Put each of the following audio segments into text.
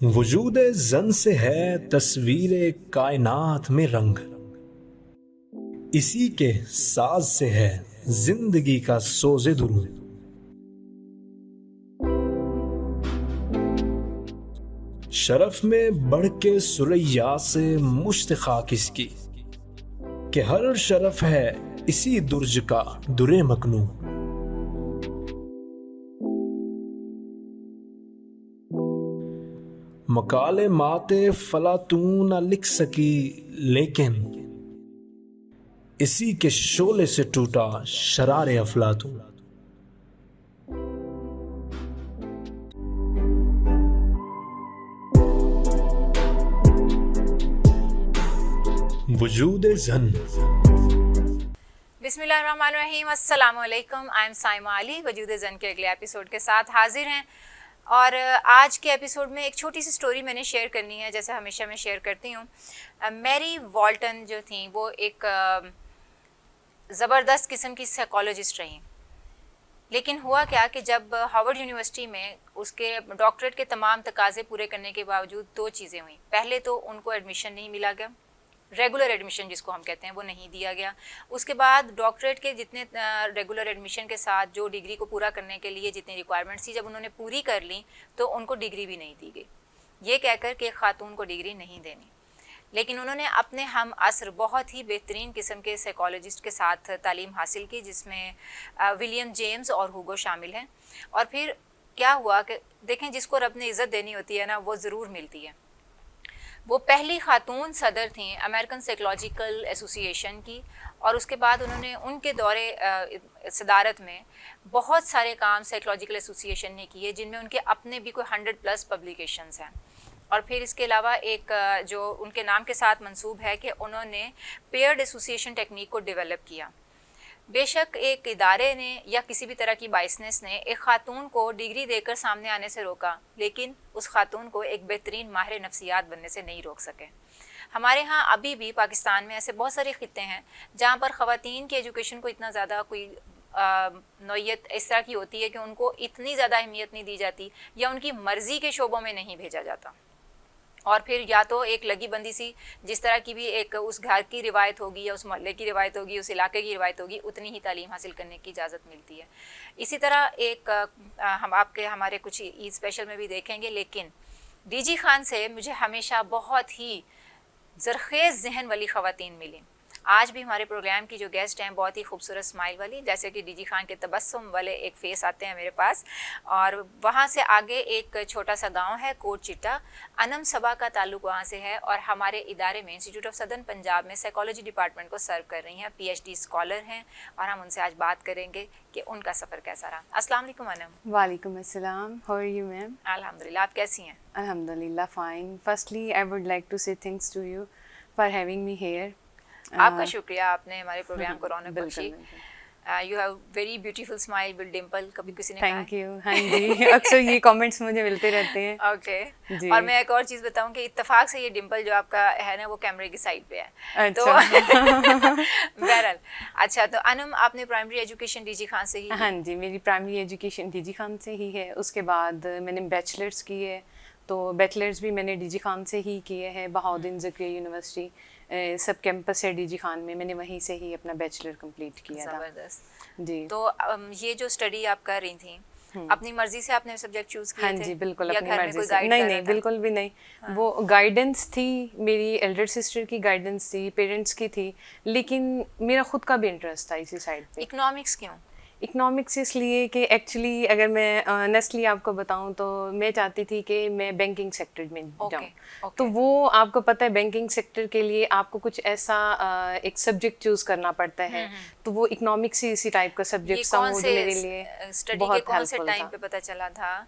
वजूद जन से है तस्वीर कायनात में रंग, इसी के साज से है जिंदगी का सोज़े दुरूद। शरफ में बढ़ के सुरैया से मुश्त खाक इसकी, कि हर शरफ है इसी दुर्ज का दुरे मकनू। मकाले माते फला तू न लिख सकी, लेकिन इसी के शोले से टूटा शरारे अफलातून। वजूद जन। बिस्मिल्लाहिर्रहमानिर्रहीम, अस्सलामु अलैकुम। आई एम साइमा अली वजूद जन के अगले एपिसोड के साथ हाजिर हैं। और आज के एपिसोड में एक छोटी सी स्टोरी मैंने शेयर करनी है, जैसे हमेशा मैं शेयर करती हूँ। मैरी वॉल्टन जो थी वो एक ज़बरदस्त किस्म की साइकोलॉजिस्ट रही। लेकिन हुआ क्या कि जब हार्वर्ड यूनिवर्सिटी में उसके डॉक्टरेट के तमाम तकाजे पूरे करने के बावजूद दो चीज़ें हुई। पहले तो उनको एडमिशन नहीं मिला गया, रेगुलर एडमिशन जिसको हम कहते हैं वो नहीं दिया गया। उसके बाद डॉक्टरेट के जितने रेगुलर एडमिशन के साथ जो डिग्री को पूरा करने के लिए जितनी रिक्वायरमेंट्स थी, जब उन्होंने पूरी कर ली तो उनको डिग्री भी नहीं दी गई, ये कहकर कि खातून को डिग्री नहीं देनी। लेकिन उन्होंने अपने हम असर बहुत ही बेहतरीन किस्म के साइकोलॉजिस्ट के साथ तालीम हासिल की, जिसमें विलियम जेम्स और हुगो शामिल हैं। और फिर क्या हुआ कि देखें, जिसको रब ने इज़्ज़त देनी होती है ना, वो ज़रूर मिलती है। वो पहली खातून सदर थीं अमेरिकन साइकोलॉजिकल एसोसिएशन की। और उसके बाद उन्होंने उनके दौरे सदारत में बहुत सारे काम साइकोलॉजिकल एसोसिएशन ने किए, जिनमें उनके अपने भी कोई 100+ पब्लिकेशंस हैं। और फिर इसके अलावा एक जो उनके नाम के साथ मंसूब है कि उन्होंने पेयर्ड एसोसिएशन टेक्निक को डेवलप किया। बेशक एक इदारे ने या किसी भी तरह की बाइसनेस ने एक ख़ातून को डिग्री देकर सामने आने से रोका, लेकिन उस खातून को एक बेहतरीन माहिर नफ्सियात बनने से नहीं रोक सके। हमारे यहाँ अभी भी पाकिस्तान में ऐसे बहुत सारे ख़ित्ते हैं जहाँ पर ख़वातीन की एजुकेशन को इतना ज़्यादा कोई नौयत इस तरह की होती है कि उनको इतनी ज़्यादा अहमियत नहीं दी जाती या उनकी मर्ज़ी के शोबों में नहीं भेजा जाता। और फिर या तो एक लगी बंदी सी, जिस तरह की भी एक उस घर की रिवायत होगी या उस मोहल्ले की रिवायत होगी, उस इलाके की रिवायत होगी, उतनी ही तालीम हासिल करने की इजाज़त मिलती है। इसी तरह एक हम हमारे कुछ ईद स्पेशल में भी देखेंगे। लेकिन डीजी खान से मुझे हमेशा बहुत ही ज़रखेज़ जहन वाली ख़वातीन मिली। आज भी हमारे प्रोग्राम की जो गेस्ट हैं बहुत ही खूबसूरत स्माइल वाली, जैसे कि डीजी खान के तबस्सुम वाले एक फ़ेस आते हैं मेरे पास। और वहाँ से आगे एक छोटा सा गांव है कोट चिट्टा, अनम सबा का ताल्लुक वहाँ से है। और हमारे इदारे में इंस्टीट्यूट ऑफ सदर्न पंजाब में साइकोलॉजी डिपार्टमेंट को सर्व कर रही हैं, PhD स्कॉलर हैं। और हम उनसे आज बात करेंगे कि उनका सफ़र कैसा रहा। अस्सलाम वालेकुम अनम। वालेकुम अस्सलाम, हाउ आर यू मैम? अल्हम्दुलिल्लाह, आप कैसी हैं? अल्हम्दुलिल्लाह fine. Firstly I would like to say thanks to you for having me here. आपका शुक्रिया, आपने हमारे प्रोग्राम को रौनक बख्शी। You have very beautiful smile with dimple, कभी किसी ने थैंक यू। हाँ जी, अक्सर ये कमेंट्स मुझे मिलते रहते हैं। ओके और मैं एक और चीज़ बताऊं कि इत्तेफाक से ये डिम्पल जो आपका है ना, वो कैमरे की साइड पे है। अच्छा। तो बहरहाल, अच्छा, तो अनम आपने प्राइमरी एजुकेशन डीजी खान से ही? हाँ जी, मेरी प्राइमरी एजुकेशन डीजी खान से ही है। उसके बाद मैंने बैचलर्स की है, तो बैचलर्स भी मैंने डीजी खान से ही किए हैं। बहाउद्दीन ज़किया यूनिवर्सिटी सब कैंपस है डीजी खान में, मैंने वहीं से ही अपना बैचलर कंप्लीट किया था। ज़बरदस्त जी। तो ये जो स्टडी आप कर रही थी, अपनी मर्जी से आपने सब्जेक्ट चूज किए हाँ थे? जी, बिल्कुल या अपनी घर में मर्जी कोई से। गाइड नहीं कर नहीं, रहा था? बिल्कुल भी नहीं। वो गाइडेंस थी, मेरी एल्डर सिस्टर की गाइडेंस थी, पेरेंट्स की थी, लेकिन मेरा खुद का भी इंटरेस्ट था इसी साइड पे। इकोनॉमिक्स क्यों? इकोनॉमिक्स इसलिए कि एक्चुअली अगर मैं ऑनेस्टली आपको बताऊं तो मैं चाहती थी कि मैं बैंकिंग सेक्टर में जाऊं। तो वो आपको पता है बैंकिंग सेक्टर के लिए आपको कुछ ऐसा एक सब्जेक्ट चूज करना पड़ता है। तो वो इकोनॉमिक्स ही इसी टाइप का सब्जेक्ट था जो मेरे लिए स्टडी बहुत के कौन से हेल्पफुल टाइम था। पे पता चला था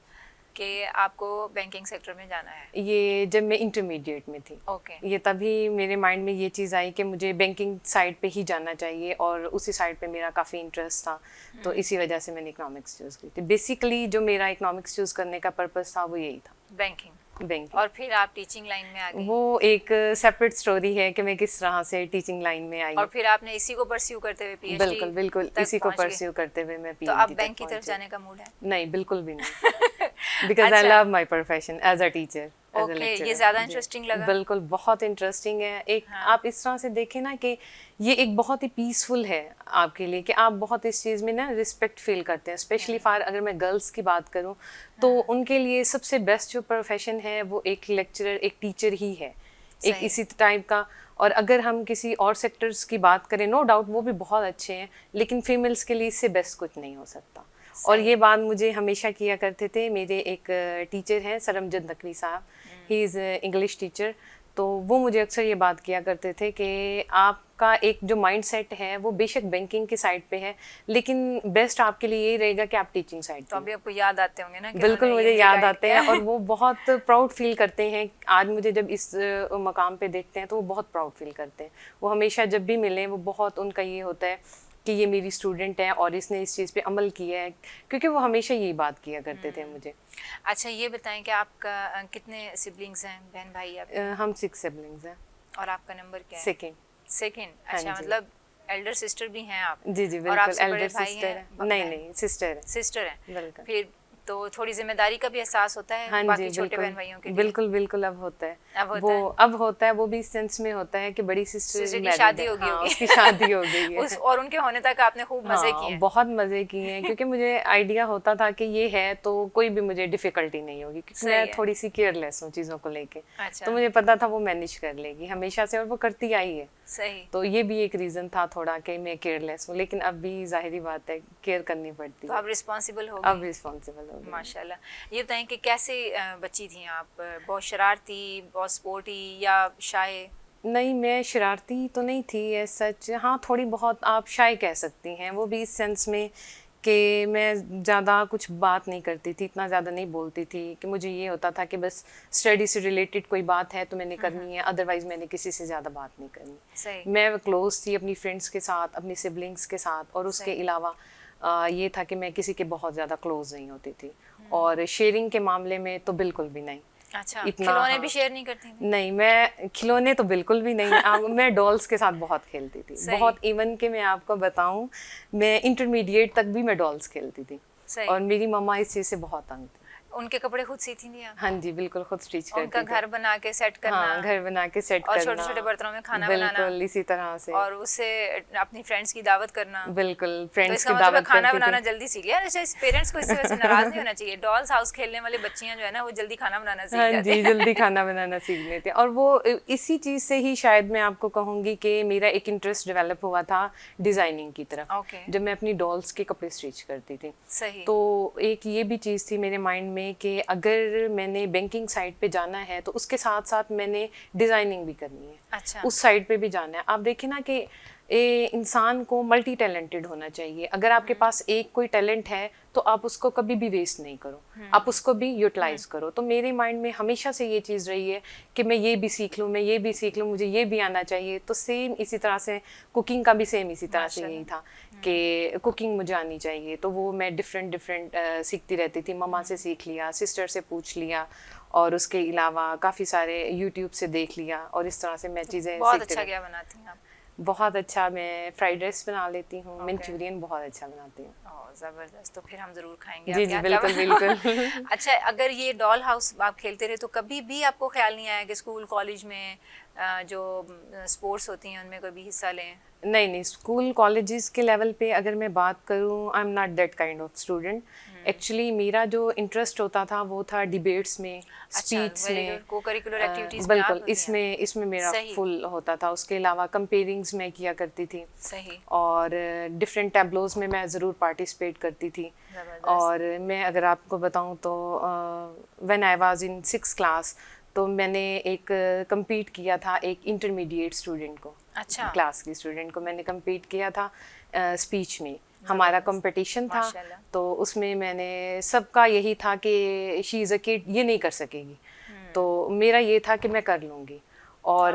कि आपको बैंकिंग सेक्टर में जाना है? ये जब मैं इंटरमीडिएट में थी। ओके। ये तभी मेरे माइंड में ये चीज़ आई कि मुझे बैंकिंग साइड पे ही जाना चाहिए, और उसी साइड पे मेरा काफ़ी इंटरेस्ट था। तो इसी वजह से मैंने इकोनॉमिक्स चूज़ की थी। बेसिकली जो मेरा इकोनॉमिक्स चूज़ करने का पर्पस था वो यही था। बैंकिंग। बैंकिंग। और फिर आप टीचिंग लाइन में आ गई। वो एक सेपरेट स्टोरी है कि मैं किस तरह से टीचिंग लाइन में आई। और फिर आपने इसी को परस्यू करते हुए पीएचडी बिल्कुल बिल्कुल इसी को परस्यू करते हुए मैं तो अब पीएचडी बैंक की तरफ जाने का मूड है? नहीं, बिल्कुल भी नहीं, because I love my profession as a teacher. Okay, ये ज्यादा इंटरेस्टिंग लगा। बिल्कुल बहुत इंटरेस्टिंग है। एक आप इस तरह से देखें ना कि ये एक बहुत ही पीसफुल है आपके लिए कि आप बहुत इस चीज़ में ना रिस्पेक्ट फील करते हैं, स्पेशली फॉर अगर मैं गर्ल्स की बात करूं तो उनके लिए सबसे बेस्ट जो प्रोफेशन है वो एक लेक्चरर, एक टीचर ही है, एक इसी टाइप का। और अगर हम किसी और सेक्टर्स की बात करें, नो डाउट वो भी बहुत अच्छे हैं, लेकिन फीमेल्स के लिए इससे बेस्ट कुछ नहीं हो सकता। और ये बात मुझे हमेशा किया करते थे मेरे एक टीचर हैं सरमजद नकवी साहब, ही इज़ इंग्लिश टीचर। तो वो मुझे अक्सर ये बात किया करते थे कि आपका एक जो माइंड सेट है वो बेशक बैंकिंग की साइड पे है, लेकिन बेस्ट आपके लिए यही रहेगा कि आप टीचिंग साइड। तो अभी आपको याद आते होंगे ना? बिल्कुल मुझे याद आते हैं, और वो बहुत प्राउड फील करते हैं। आज मुझे जब इस मकाम पे देखते हैं तो वो बहुत प्राउड फील करते हैं। वो हमेशा जब भी मिलें वो बहुत उनका ये होता है कि ये मेरी स्टूडेंट है और इसने इस चीज़ पे अमल किया है, क्योंकि वो हमेशा यही बात किया करते थे मुझे। अच्छा, ये बताएं कि आपका कितने सिबलिंग्स हैं, बहन भाई आप? हम 6 सिबलिंग्स हैं। और आपका नंबर क्या है? सेकंड। अच्छा, मतलब एल्डर सिस्टर भी हैं आप? जी जी बिल्कुल। और आपसे एल्डर बड़े भाई सिस्टर हैं? नहीं सिस्टर है। बिल्कुल। फिर तो थोड़ी जिम्मेदारी का भी एहसास होता है? हाँ बाकी जी, छोटे बहन भाइयों के लिए? बिल्कुल अब होता है। अब होता है वो भी इस सेंस में होता है कि बड़ी सिस्टर की शादी हो गई, उसकी शादी हो गई है। और उनके होने तक आपने खूब मजे किए हैं? बहुत मजे किए हैं, क्योंकि मुझे आइडिया होता था कि ये है तो कोई भी मुझे डिफिकल्टी नहीं होगी, क्योंकि मैं थोड़ी सी केयरलेस हूँ चीज़ों को लेके। तो मुझे पता था वो मैनेज कर लेगी हमेशा से, और वो करती आई है। सही। तो ये भी एक रीजन था थोड़ा कि मैं केयरलेस हूँ, लेकिन अब भी जाहिर बात है केयर करनी पड़ती है। तो अब रिस्पॉन्सिबल हो गई? अब रिस्पॉन्सिबल हो गई, माशाल्लाह। ये बताएं कि कैसे बच्ची थी आप? बहुत शरारती, बहुत स्पोर्टी या शाय? नहीं, मैं शरारती तो नहीं थी सच। हाँ, थोड़ी बहुत आप शाय कह सकती हैं, वो भी इस सेंस में कि मैं ज़्यादा कुछ बात नहीं करती थी, इतना ज़्यादा नहीं बोलती थी। कि मुझे ये होता था कि बस स्टडी से रिलेटेड कोई बात है तो मैंने करनी है, अदरवाइज़ मैंने किसी से ज़्यादा बात नहीं करनी। सही। मैं क्लोज थी अपनी फ्रेंड्स के साथ, अपनी सिबलिंग्स के साथ, और उसके अलावा ये था कि मैं किसी के बहुत ज़्यादा क्लोज नहीं होती थी। और शेयरिंग के मामले में तो बिल्कुल भी नहीं। अच्छा, खिलौने भी शेयर नहीं करती थी? नहीं, मैं खिलौने तो बिल्कुल भी नहीं। मैं डॉल्स के साथ बहुत खेलती थी, बहुत। इवन के मैं आपको बताऊं, मैं इंटरमीडिएट तक भी मैं डॉल्स खेलती थी। और मेरी मम्मा इस चीज़ से बहुत तंग थी। उनके कपड़े खुद सीती थी आप? हाँ जी, बिल्कुल खुद स्टिच करती थी। उनका घर बना के सेट करना? हाँ, घर बना के सेट और करना, छोटे-छोटे बर्तनों में खाना बनाना? बिल्कुल इसी तरह से। और उससे अपनी फ्रेंड्स की दावत करना? बिल्कुल, फ्रेंड्स की दावत खाना बनाना जल्दी सीख लिया। अच्छा, इस पेरेंट्स को इससे वैसे नाराज नहीं होना चाहिए। डॉल्स हाउस खेलने वाली बच्चियां जो है ना, वो जल्दी खाना बनाना सीख जाती हैं। हाँ जी, जल्दी खाना बनाना सीख लेते हैं। और वो इसी चीज़ से ही शायद मैं आपको कहूँगी कि मेरा एक इंटरेस्ट डेवलप हुआ था डिज़ाइनिंग की तरफ, जब मैं अपनी डॉल्स के कपड़े स्टिच करती थी। सही। तो एक ये भी चीज़ थी मेरे माइंड में कि अगर मैंने बैंकिंग साइड पे जाना है तो उसके साथ साथ मैंने डिज़ाइनिंग भी करनी है। अच्छा। उस साइड पे भी जाना है। आप देखिए ना कि इंसान को मल्टी टैलेंटेड होना चाहिए। अगर आपके पास एक कोई टैलेंट है तो आप उसको कभी भी वेस्ट नहीं करो, आप उसको भी यूटिलाइज करो। तो मेरे माइंड में हमेशा से ये चीज़ रही है कि मैं ये भी सीख लूँ, मैं ये भी सीख लूँ, मुझे ये भी आना चाहिए। तो सेम इसी तरह से कुकिंग का भी सेम इसी तरह से यही था कि कुकिंग मुझे आनी चाहिए। तो वो मैं डिफरेंट सीखती रहती थी। मम्मा से सीख लिया, सिस्टर से पूछ लिया, और उसके अलावा काफ़ी सारे यूट्यूब से देख लिया, और इस तरह से मैं चीज़ें बहुत अच्छा क्या बनाती हैं आप? बहुत अच्छा मैं फ्राइड राइस बना लेती हूँ, मंचूरियन बहुत अच्छा बनाती हूँ। ज़बरदस्त। तो फिर हम ज़रूर खाएंगे। जी जी बिल्कुल। अच्छा, अगर ये डॉल हाउस आप खेलते रहे तो कभी भी आपको ख्याल नहीं आया कि स्कूल कॉलेज में जो स्पोर्ट्स होती हैं उनमें कभी हिस्सा लें? नहीं, स्कूल कॉलेजेस के लेवल पे अगर मैं बात करूँ, I am not that kind of student. Actually मेरा जो इंटरेस्ट होता था वो था डिबेट्स में, स्पीच में, को-करिकुलर एक्टिविटीज में। बिल्कुल, इसमें मेरा फुल होता था। उसके अलावा कंपेयरिंग्स में किया करती थी। सही। और डिफरेंट टैब्लोज में मैं ज़रूर पार्टिसिपेट करती थी। और मैं अगर आपको बताऊँ तो when I was in 6th class तो मैंने एक compete किया था एक इंटरमीडिएट स्टूडेंट को। अच्छा। क्लास की स्टूडेंट को मैंने compete किया था स्पीच में। हमारा कंपटीशन था, तो उसमें मैंने सबका यही था कि शी इज़ अ किड, ये नहीं कर सकेगी। तो मेरा ये था कि मैं कर लूँगी। और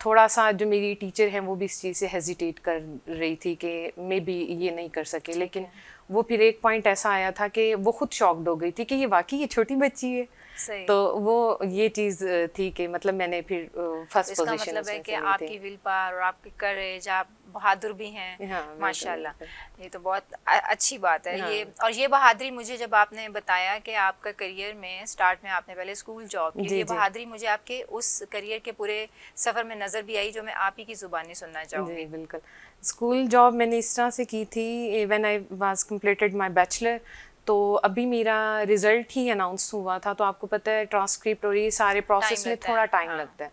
थोड़ा सा जो मेरी टीचर हैं वो भी इस चीज़ से हेजिटेट कर रही थी कि मे बी ये नहीं कर सके। लेकिन वो फिर एक पॉइंट ऐसा आया था कि वो खुद शॉक्ड हो गई थी कि ये वाकई ये छोटी बच्ची है। सही। तो वो ये चीज़ थी कि मतलब मैंने फिर फर्स्ट इसका पोजीशन मतलब है कि आपकी विल पावर और आपकी करेज, आप बहादुर भी हैं। हाँ, माशाल्लाह, ये तो बहुत अच्छी बात है। हाँ। ये और ये बहादुरी मुझे जब आपने बताया कि आपका करियर में स्टार्ट में आपने पहले स्कूल जॉब की, जी, ये जी। बहादुरी मुझे आपके उस करियर के पूरे सफ़र में नज़र भी आई, जो मैं आप ही की ज़ुबानी सुनना चाहूँगी। जी बिल्कुल। स्कूल जॉब मैंने इस तरह से की थी when I was completed my bachelor, तो अभी मेरा रिजल्ट ही अनाउंस हुआ था, तो आपको पता है ट्रांसक्रिप्ट और ये सारे प्रोसेस में लगता थोड़ा है, टाइम हाँ। लगता है।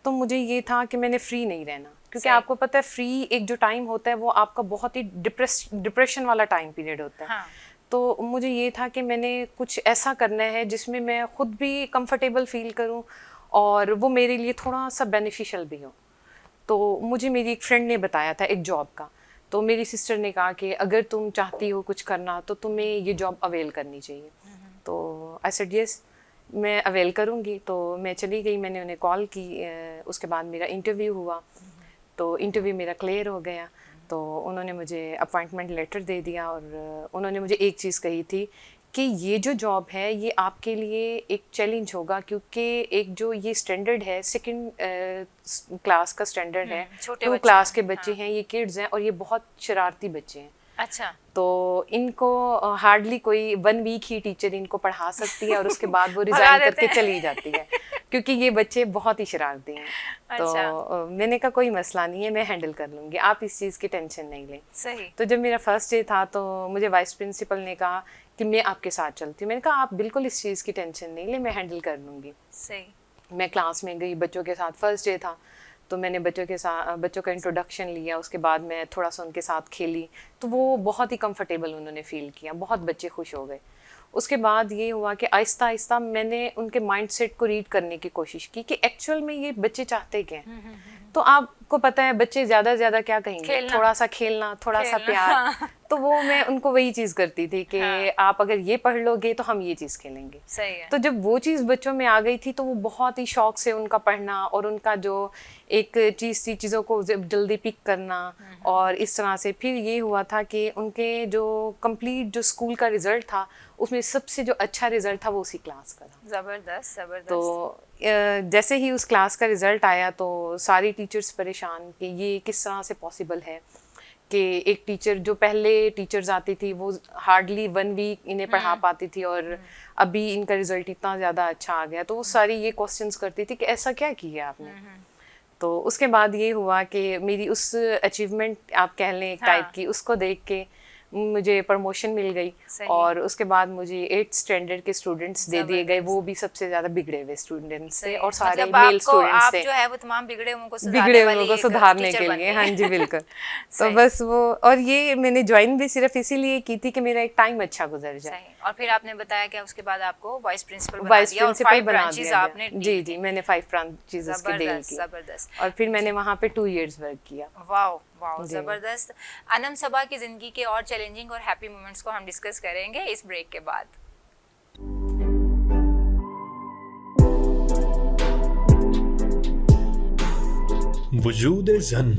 तो मुझे ये था कि मैंने फ्री नहीं रहना, क्योंकि सही। आपको पता है फ्री एक जो टाइम होता है वो आपका बहुत ही डिप्रेशन वाला टाइम पीरियड होता है। हाँ। तो मुझे ये था कि मैंने कुछ ऐसा करना है जिसमें मैं खुद भी कंफर्टेबल फील करूं और वो मेरे लिए थोड़ा सा बेनिफिशियल भी हो। तो मुझे मेरी एक फ्रेंड ने बताया था एक जॉब का, तो मेरी सिस्टर ने कहा कि अगर तुम चाहती हो कुछ करना तो तुम्हें ये जॉब अवेल करनी चाहिए। तो आई सेड यस, मैं अवेल करूँगी। तो मैं चली गई, मैंने उन्हें कॉल की, उसके बाद मेरा इंटरव्यू हुआ, तो इंटरव्यू मेरा क्लियर हो गया। तो उन्होंने मुझे अपॉइंटमेंट लेटर दे दिया और उन्होंने मुझे एक चीज़ कही थी कि ये जो जॉब है ये आपके लिए एक चैलेंज होगा, क्योंकि एक जो ये स्टैंडर्ड है सेकंड क्लास का स्टैंडर्ड है, छोटे 2 बच्चे क्लास हैं, के बच्चे हाँ। हैं, ये किड्स हैं और ये बहुत शरारती बच्चे हैं। अच्छा। तो इनको हार्डली कोई 1 वीक ही टीचर इनको पढ़ा सकती है और उसके बाद वो भगा रिज़ाइन देते करके हैं। चली जाती है, क्योंकि ये बच्चे बहुत ही शरारती हैं। तो अच्छा। मैंने कहा कोई मसला नहीं है, मैं हैंडल कर लूँगी, आप इस चीज़ की टेंशन नहीं लें। सही। तो जब मेरा फर्स्ट डे था तो मुझे वाइस प्रिंसिपल ने कहा कि मैं आपके साथ चलती हूँ। मैंने कहा आप बिल्कुल इस चीज़ की टेंशन नहीं लें, मैं हैंडल कर लूँगी। सही। मैं क्लास में गई बच्चों के साथ, फर्स्ट डे था, तो मैंने बच्चों का इंट्रोडक्शन लिया, उसके बाद मैं थोड़ा सा उनके साथ खेली, तो वो बहुत ही कंफर्टेबल उन्होंने फ़ील किया, बहुत बच्चे खुश हो गए। उसके बाद ये हुआ कि आहिस्ता आहिस्ता मैंने उनके माइंडसेट को रीड करने की कोशिश की कि एक्चुअल में ये बच्चे चाहते क्या हैं। तो आपको पता है बच्चे ज़्यादा से ज़्यादा क्या कहेंगे, खेलना। थोड़ा सा खेलना, थोड़ा सा प्यार। हाँ। तो वो मैं उनको वही चीज़ करती थी कि हाँ। आप अगर ये पढ़ लोगे तो हम ये चीज़ खेलेंगे। सही है। तो जब वो चीज़ बच्चों में आ गई थी तो वो बहुत ही शौक से उनका पढ़ना और उनका जो एक चीज़ थी चीज़ों को जल्दी पिक करना, और इस तरह से फिर ये हुआ था कि उनके जो कंप्लीट जो स्कूल का रिज़ल्ट था उसमें सबसे जो अच्छा रिज़ल्ट था वो उसी क्लास का था। ज़बरदस्त ज़बरदस्त। तो जैसे ही उस क्लास का रिज़ल्ट आया तो सारी टीचर्स परेशान कि ये किस तरह से पॉसिबल है कि एक टीचर जो पहले टीचर्स आती थी वो हार्डली 1 वीक इन्हें पढ़ा पाती थी और अभी इनका रिज़ल्ट इतना ज़्यादा अच्छा आ गया। तो वो सारी ये क्वेश्चंस करती थी कि ऐसा क्या किया आपने। तो उसके बाद ये हुआ कि मेरी उस अचीवमेंट आप कह लें टाइप की, उसको देख के मुझे प्रमोशन मिल गई और उसके बाद मुझे 8th स्टैंडर्ड के स्टूडेंट्स दे दिए गए, वो भी सबसे ज़्यादा बिगड़े हुए स्टूडेंट्स थे और सारे मतलब मेल स्टूडेंट्स आप थे, जो है वो तमाम बिगड़े हुओं को सुधारने के लिए। हाँ जी बिल्कुल। तो बस वो, और ये मैंने ज्वाइन भी सिर्फ इसीलिए की थी कि मेरा एक टाइम अच्छा गुजर जाए। और फिर आपने बताया कि उसके बाद आपको वाइस प्रिंसिपल बना दिया आपने। जी जी, मैंने 5 ब्रांचेस उसके डील की। जबरदस्त। और फिर मैंने वहाँ पे 2 इयर्स वर्क किया। वाओ वाओ, जबरदस्त। अनम सबा की जिंदगी के और चैलेंजिंग और हैप्पी मोमेंट्स को हम डिस्कस करेंगे इस ब्रेक के बाद। वजूद Zann.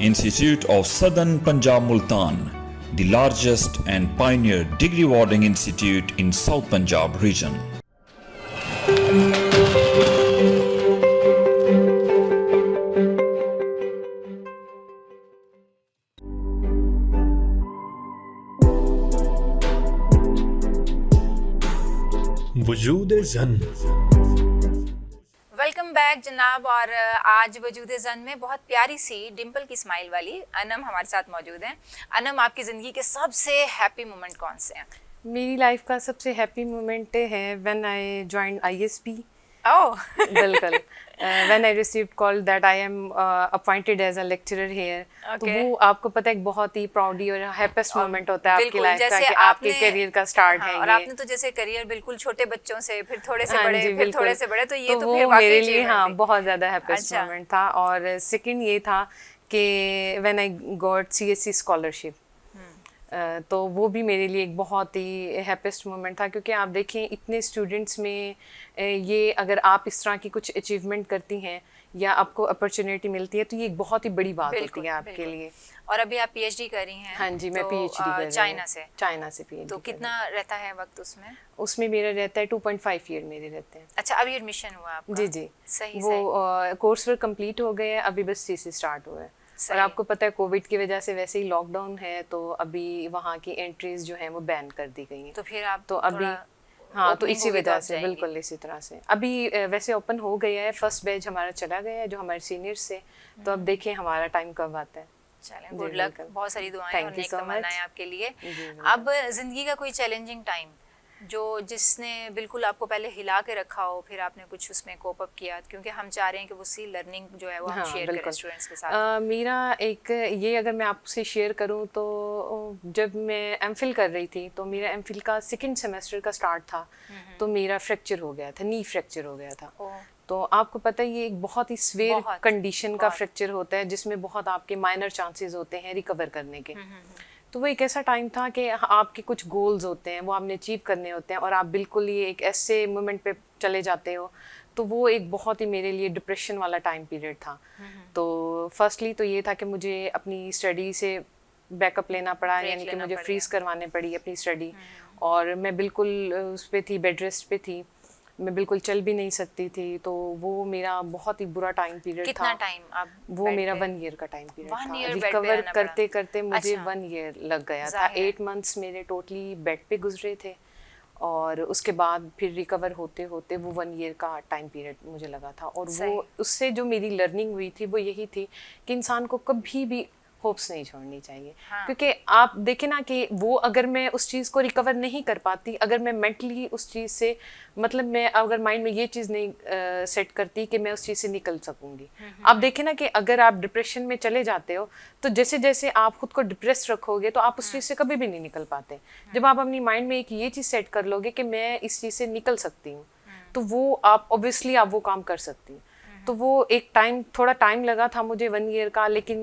Institute of Southern Punjab Multan, the largest and pioneer degree awarding institute in South Punjab region. वजूद ज़न। वेलकम बैक जनाब। और आज वजूद ज़न में बहुत प्यारी सी डिम्पल की स्माइल वाली अनम हमारे साथ मौजूद हैं। अनम, आपकी ज़िंदगी के सबसे हैप्पी मोमेंट कौन से हैं? मेरी लाइफ का सबसे हैप्पी मोमेंट है व्हेन आई जॉइंड ISP ओह बिल्कुल। When I received call that I am appointed as a lecturer here, तो Okay. वो आपको पता है एक बहुत ही प्राउडी और हैप्पीस्ट मोमेंट होता है आपकी बिल्कुल, लाइफ का जैसे कि आपके करियर का स्टार्ट हाँ, है और ये। आपने तो जैसे करियर बिल्कुल छोटे बच्चों से फिर थोड़े से हाँ बड़े, जी, फिर बिल्कुल। थोड़े से बड़े, तो ये तो वो फिर वाकई मेरे लिए achievement हाँ थी। बहुत ज़्यादा हैप्पीस्ट अच्छा। मोमेंट था। और सेकंड ये था कि when I got CSC scholarship, तो वो भी मेरे लिए एक बहुत ही हैप्पीस्ट मोमेंट था, क्योंकि आप देखें इतने स्टूडेंट्स में ये अगर आप इस तरह की कुछ अचीवमेंट करती हैं या आपको अपॉर्चुनिटी मिलती है तो ये एक बहुत ही बड़ी बात होती बिल्कुल है आपके बिल्कुल। लिए। और अभी आप PhD कर रही हैं? हाँ जी, मैं तो, PhD कर रही हूँ चाइना से? चाइना से PhD तो कर रही कितना रहता है वक्त उसमें? हूँ। उसमें मेरा रहता है 2.5 ईयर मेरे रहते हैं। अच्छा, अभी एडमिशन हुआ आपका? जी जी, सही वो सही। कोर्स वर्क कंप्लीट हो गए हैं, अभी बस CC स्टार्ट हुआ है। और सही। आपको पता है कोविड की वजह से वैसे ही लॉकडाउन है, तो अभी वहाँ की एंट्रीज जो हैं वो बैन कर दी गई हैं। तो फिर आप तो अभी थोड़ा हाँ, तो opening इसी होगी तो वजह आप से जाएंगी। बिल्कुल इसी तरह से अभी वैसे ओपन हो गया है। फर्स्ट बैच हमारा चला गया है जो हमारे सीनियर्स से, तो अब देखें हमारा टाइम कब आता है। चलें, जी, गुड लक, बिल्कुल। बहुत सारी दुआएं Thank और you नेक so तमन्नाएं much। आपके लिए। जी, बिल्कुल। अब जिंदगी का कोई चैलेंजिंग टाइम जो जिसने बिल्कुल आपको पहले हिला के रखा हो, फिर आपने कुछ उसमें कोप अप किया, क्योंकि हम चाह रहे हैं कि उसी लर्निंग जो है वो हम हाँ शेयर करें बिल्कुल। स्टूडेंट्स के साथ। मेरा एक ये अगर मैं आपसे शेयर करूं तो जब मैं MPhil कर रही थी तो मेरा MPhil का सेकंड सेमेस्टर का स्टार्ट था, तो मेरा फ्रैक्चर हो गया था, नी फ्रैक्चर हो गया था। ओह, तो आपको पता है ये एक बहुत ही स्वेयर बहुत, कंडीशन का बहुत। फ्रैक्चर होता है जिसमें बहुत आपके माइनर चांसेस होते हैं रिकवर करने के। तो वो एक ऐसा टाइम था कि आपके कुछ गोल्स होते हैं वो आपने अचीव करने होते हैं और आप बिल्कुल ये एक ऐसे मोमेंट पे चले जाते हो, तो वो एक बहुत ही मेरे लिए डिप्रेशन वाला टाइम पीरियड था। तो फर्स्टली तो ये था कि मुझे अपनी स्टडी से बैकअप लेना पड़ा, ब्रेक यानी कि लेना मुझे पड़ फ्रीज गया। करवाने पड़ी अपनी स्टडी, और मैं बिल्कुल उस पे थी, बेड रेस्ट पे थी, मैं बिल्कुल चल भी नहीं सकती थी। तो वो मेरा बहुत ही बुरा टाइम पीरियड था। कितना टाइम आप वो बेड मेरा पे? 1 ईयर का टाइम पीरियड 1 था। ईयर बेड पे रिकवर रहना करते पड़ा? करते मुझे अच्छा। 1 ईयर लग गया था। जाहिर है। 8 मंथ्स मेरे टोटली बेड पे गुजरे थे, और उसके बाद फिर रिकवर होते होते वो 1 ईयर का टाइम पीरियड मुझे लगा था। और सही। वो उससे जो मेरी लर्निंग हुई थी वो यही थी कि इंसान को कभी भी होप्स नहीं छोड़नी चाहिए। हाँ। क्योंकि आप देखें ना कि वो अगर मैं उस चीज़ को रिकवर नहीं कर पाती, अगर मैं मेंटली उस चीज़ से, मतलब मैं अगर माइंड में ये चीज़ नहीं सेट करती कि मैं उस चीज़ से निकल सकूंगी। आप देखें ना कि अगर आप डिप्रेशन में चले जाते हो तो जैसे जैसे आप खुद को डिप्रेस रखोगे तो आप उस चीज़ से कभी भी नहीं निकल पाते। जब आप अपनी माइंड में एक ये चीज़ सेट कर लोगे कि मैं इस चीज़ से निकल सकती हूँ, तो वो आप ऑब्वियसली आप वो काम कर सकती हैं। तो वो एक टाइम, थोड़ा टाइम लगा था मुझे 1 ईयर का, लेकिन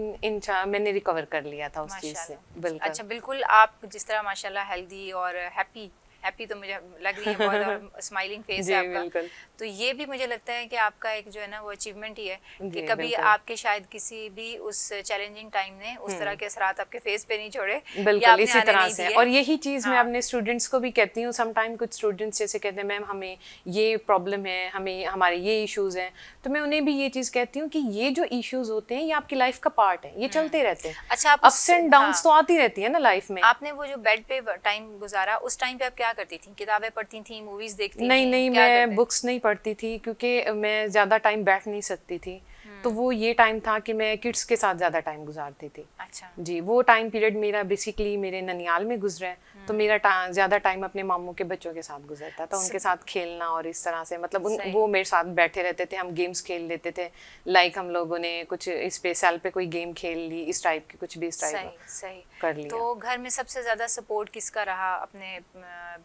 मैंने रिकवर कर लिया था उस चीज़ से। माशाल्लाह। बिल्कुल। अच्छा, बिल्कुल आप जिस तरह माशाल्लाह हेल्दी और हैप्पी तो मुझे लग रही है बहुत, और स्माइलिंग फेस जी, है आपका, बिल्कुल। तो ये भी मुझे लगता है कि आपका एक जो है ना वो अचीवमेंट ही है कि जी, कभी बिल्कुल। आपके शायद किसी भी उस चैलेंजिंग टाइम ने उस तरह के असरात आपके फेस पे नहीं छोड़े, या बिल्कुल आपने इसी आने तरह नहीं से। दिए। और यही चीज़ मैं हाँ। अपने स्टूडेंट्स को भी कहती हूँ। सम टाइम कुछ स्टूडेंट्स जैसे कहते हैं मैम हमें ये प्रॉब्लम है, हमें हमारे ये इश्यूज़ हैं, तो मैं उन्हें भी ये चीज़ कहती हूँ कि ये जो इश्यूज़ होते हैं ये आपकी लाइफ का पार्ट है, ये चलते रहते हैं। अच्छा, आप अप्स एंड डाउन्स तो आती रहती है ना लाइफ में। आपने वो जो बेड पे टाइम गुजारा, उस टाइम पे आप क्या करती थी? किताबें पढ़ती थी, मूवीज देखती नहीं थी, नहीं, क्या मैं करते? बुक्स नहीं पढ़ती थी क्योंकि मैं ज़्यादा टाइम बैठ नहीं सकती थी। तो वो ये टाइम था कि मैं किड्स के साथ ज़्यादा टाइम गुजारती थी। अच्छा। जी, वो टाइम पीरियड मेरा बेसिकली मेरे ननियाल में गुजरा है, तो मेरा ज़्यादा टाइम अपने मामू के बच्चों के साथ गुजरता था, उनके साथ खेलना और इस तरह से, मतलब सही। वो मेरे साथ बैठे रहते थे, हम गेम्स खेल लेते थे। लाइक हम लोगों ने कुछ इस पे सेल पे कोई गेम खेल ली, इस टाइप की कुछ भी इस टाइप सही सही कर लिया। तो घर में सबसे ज्यादा सपोर्ट किसका रहा अपने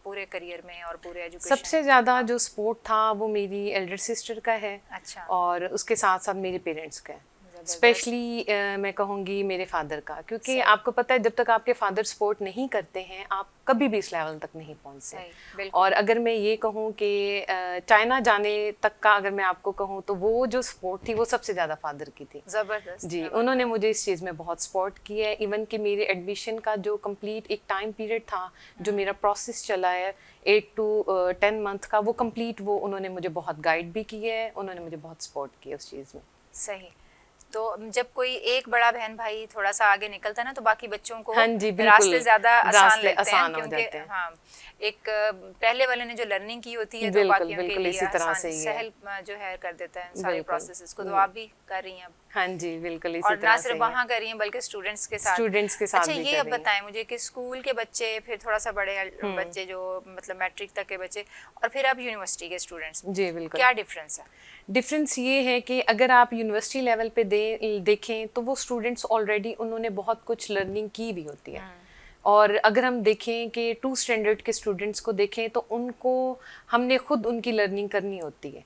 पूरे करियर में और पूरे एजुकेशन? सबसे ज़्यादा जो सपोर्ट था वो मेरी एल्डर सिस्टर का है, अच्छा। और उसके साथ साथ मेरे पेरेंट्स का है। स्पेशली मैं कहूँगी मेरे फादर का, क्योंकि आपको पता है जब तक आपके फादर सपोर्ट नहीं करते हैं आप कभी भी इस लेवल तक नहीं पहुँचते। और अगर मैं ये कहूँ कि चाइना जाने तक का अगर मैं आपको कहूँ तो वो जो सपोर्ट थी वो सबसे ज़्यादा फादर की थी। ज़बरदस्त जी, उन्होंने मुझे इस चीज़ में बहुत सपोर्ट किया है। इवन कि मेरे एडमिशन का जो कंप्लीट एक टाइम पीरियड था, जो मेरा प्रोसेस चला है 8 to 10 मंथ का, वो कंप्लीट वो उन्होंने मुझे बहुत गाइड भी किया है, उन्होंने मुझे बहुत सपोर्ट किया उस चीज़ में। सही। तो जब कोई एक बड़ा बहन भाई थोड़ा सा आगे निकलता है ना, तो बाकी बच्चों को हाँ जी, बिल्कुल, रास्ते ज्यादा आसान लगते हैं, आसान हो क्योंकि जाते हैं। हाँ, एक पहले वाले ने जो लर्निंग की होती है तो बिल्कुल, बाकियों के बिल्कुल लिए इसी तरह आसान से ही है। सहल जो है कर देता है सारे बिल्कुल, प्रोसेसेस को। तो आप भी कर रही हैं अब, हाँ जी बिल्कुल इसी और तरह ना से सिर्फ ही वहाँ कर रही हैं बल्कि स्टूडेंट्स के साथ। स्टूडेंट्स के साथ अच्छा, भी ये कर अब रही हैं। बताएं मुझे कि स्कूल के बच्चे, फिर थोड़ा सा बड़े बच्चे जो मतलब मैट्रिक तक के बच्चे, और फिर अब यूनिवर्सिटी के स्टूडेंट्स, जी बिल्कुल, क्या डिफरेंस है? डिफरेंस ये है कि अगर आप यूनिवर्सिटी लेवल पे देखें तो वो स्टूडेंट्स ऑलरेडी उन्होंने बहुत कुछ लर्निंग की भी होती है, और अगर हम देखें कि 2 स्टैंडर्ड के स्टूडेंट्स को देखें तो उनको हमने खुद उनकी लर्निंग करनी होती है,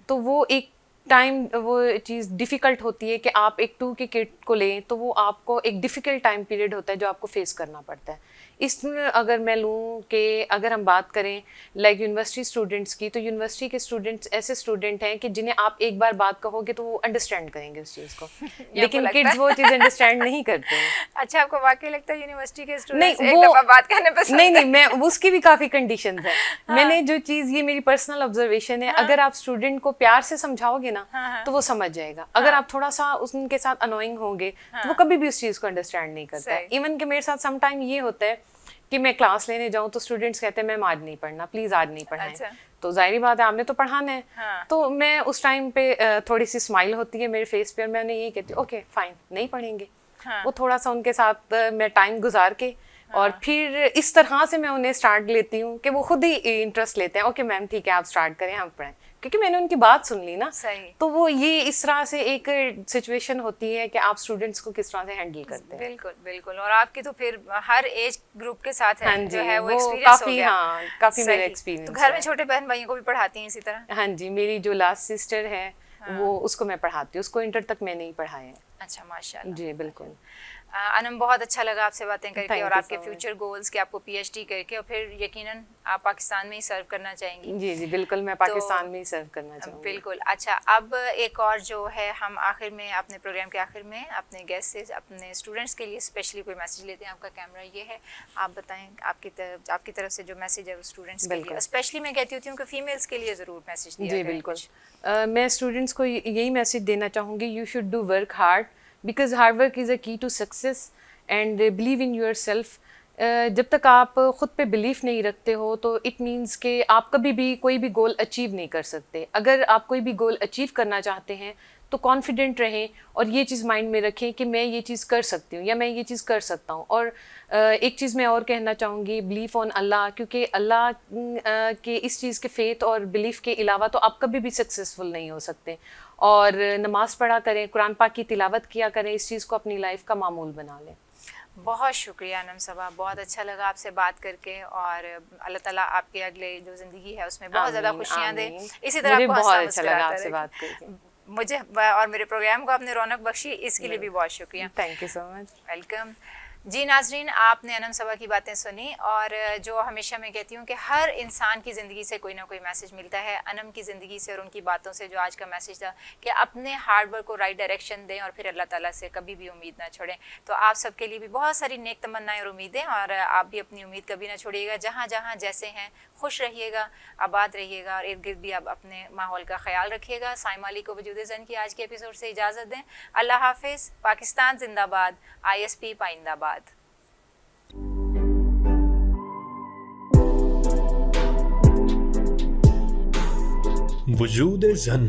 तो वो एक टाइम वो चीज़ डिफ़िकल्ट होती है कि आप एक 2 के किड को लें तो वो आपको एक डिफ़िकल्ट टाइम पीरियड होता है जो आपको फेस करना पड़ता है। इसमें अगर मैं लूँ कि अगर हम बात करें लाइक यूनिवर्सिटी स्टूडेंट्स की, तो यूनिवर्सिटी के स्टूडेंट्स ऐसे स्टूडेंट हैं कि जिन्हें आप एक बार बात कहोगे तो वो अंडरस्टैंड करेंगे उस चीज़ को लेकिन किड्स वो चीज़ अंडरस्टैंड नहीं करते हैं। अच्छा, आपको वाकई लगता है यूनिवर्सिटी के स्टूडेंट्स नहीं, एक दफा बात करने पर नहीं, मैं उसकी भी काफ़ी कंडीशंस है। मैंने जो चीज़, ये मेरी पर्सनल ऑब्जर्वेशन है, अगर आप स्टूडेंट को प्यार से समझाओगे ना तो वो समझ जाएगा। अगर आप थोड़ा सा उनके साथ अनोइंग होंगे तो वो कभी भी उस चीज़ को अंडरस्टैंड नहीं करता है। इवन कि मेरे साथ सम टाइम ये होता है कि मैं क्लास लेने जाऊँ तो स्टूडेंट्स कहते हैं मैम आज नहीं पढ़ना, प्लीज़ आज नहीं पढ़ाएं। अच्छा। तो जाहिर बात है आपने तो पढ़ाना है। तो मैं उस टाइम पे थोड़ी सी स्माइल होती है मेरे फेस पे और मैं उन्हें यही कहती हूँ ओके फाइन, नहीं पढ़ेंगे। वो थोड़ा सा उनके साथ मैं टाइम गुजार के और फिर इस तरह से मैं उन्हें स्टार्ट लेती हूँ कि वो खुद ही इंटरेस्ट लेते हैं। ओके मैम ठीक है, आप स्टार्ट करें, हम पढ़ें, क्योंकि मैंने उनकी बात सुन ली ना। सही। तो वो ये इस तरह से एक सिचुएशन होती है कि आप स्टूडेंट्स को किस तरह से हैंडल करते हैं। बिल्कुल बिल्कुल, और आपकी तो फिर हर एज ग्रुप के साथ है, हाँ जी, जो है वो वो एक्सपीरियंस हो काफी, गया। हाँ, काफी मेरा सही। एक्सपीरियंस तो घर में है। छोटे बहन भाइयों को भी पढ़ाती हैं इसी तरह? हाँ जी, मेरी जो लास्ट सिस्टर है वो, उसको मैं पढ़ाती हूँ, उसको इंटर तक मैंने ही पढ़ाया है। अच्छा, माशाल्लाह जी बिल्कुल। अनम, बहुत अच्छा लगा आपसे बातें करके, Thank और you आपके so much. फ्यूचर गोल्स कि आपको पीएचडी करके और फिर यकीनन आप पाकिस्तान में ही सर्व करना चाहेंगी। जी जी बिल्कुल, मैं पाकिस्तान में ही सर्व करना चाहूँगी। बिल्कुल। अच्छा, अब एक और जो है, हम आखिर में अपने प्रोग्राम के आखिर में अपने गेस्ट से अपने स्टूडेंट्स के लिए स्पेशली कोई मैसेज लेते हैं। आपका कैमरा ये है, आप बताएं आपकी तरफ से जो मैसेज है वो स्टूडेंट्स के लिए, स्पेशली मैं कहती होती हूँ कि फीमेल्स के लिए ज़रूर मैसेज दिया जी जाए। बिल्कुल। मैं स्टूडेंट्स को यही मैसेज देना चाहूँगी, you should do work hard because hard work is a key to success and believe in yourself. जब तक आप ख़ुद पे बिलीफ नहीं रखते हो तो इट मीन्स कि आप कभी भी कोई भी गोल अचीव नहीं कर सकते। अगर आप कोई भी गोल अचीव करना चाहते हैं तो कॉन्फिडेंट रहें और ये चीज़ माइंड में रखें कि मैं ये चीज़ कर सकती हूँ या मैं ये चीज़ कर सकता हूँ। और एक चीज़ मैं और कहना चाहूँगी, बिलीफ ऑन अल्लाह, क्योंकि अल्लाह के इस चीज़ के फेथ और बिलीफ के अलावा तो आप कभी भी सक्सेसफुल नहीं हो सकते। और नमाज़ पढ़ा करें, कुरान पाक की तिलावत किया करें, इस चीज़ को अपनी लाइफ का मामूल बना लें। बहुत शुक्रिया अनम सबा, बहुत अच्छा लगा आपसे बात करके, और अल्लाह ताला आपके अगले जो ज़िंदगी है उसमें बहुत ज़्यादा खुशियाँ दे। इसी तरह आपको बहुत अच्छा लगा आपसे बात करके, मुझे और मेरे प्रोग्राम को आपने रौनक बख्शी, इसके लिए भी बहुत शुक्रिया। Thank you so much. Welcome. जी नाजरीन, आपने अनम सबा की बातें सुनी, और जो हमेशा मैं कहती हूँ कि हर इंसान की ज़िंदगी से कोई ना कोई मैसेज मिलता है। अनम की ज़िंदगी से और उनकी बातों से जो आज का मैसेज था कि अपने हार्ड वर्क को राइट डायरेक्शन दें और फिर अल्लाह ताला से कभी भी उम्मीद ना छोड़ें। तो आप सबके लिए भी बहुत सारी नेक तमन्नाएं और उम्मीदें, और आप भी अपनी उम्मीद कभी ना छोड़िएगा। जहाँ जहाँ जैसे हैं खुश रहिएगा, आबाद रहिएगा, और इर्द गिर्द भी आप अपने माहौल का ख्याल रखिएगा। साइमा अली को वजूद ज़न की आज के एपिसोड से इजाज़त दें। अल्लाह हाफिज़। पाकिस्तान जिंदाबाद, ISP पाइंदाबाद। वजूद ज़न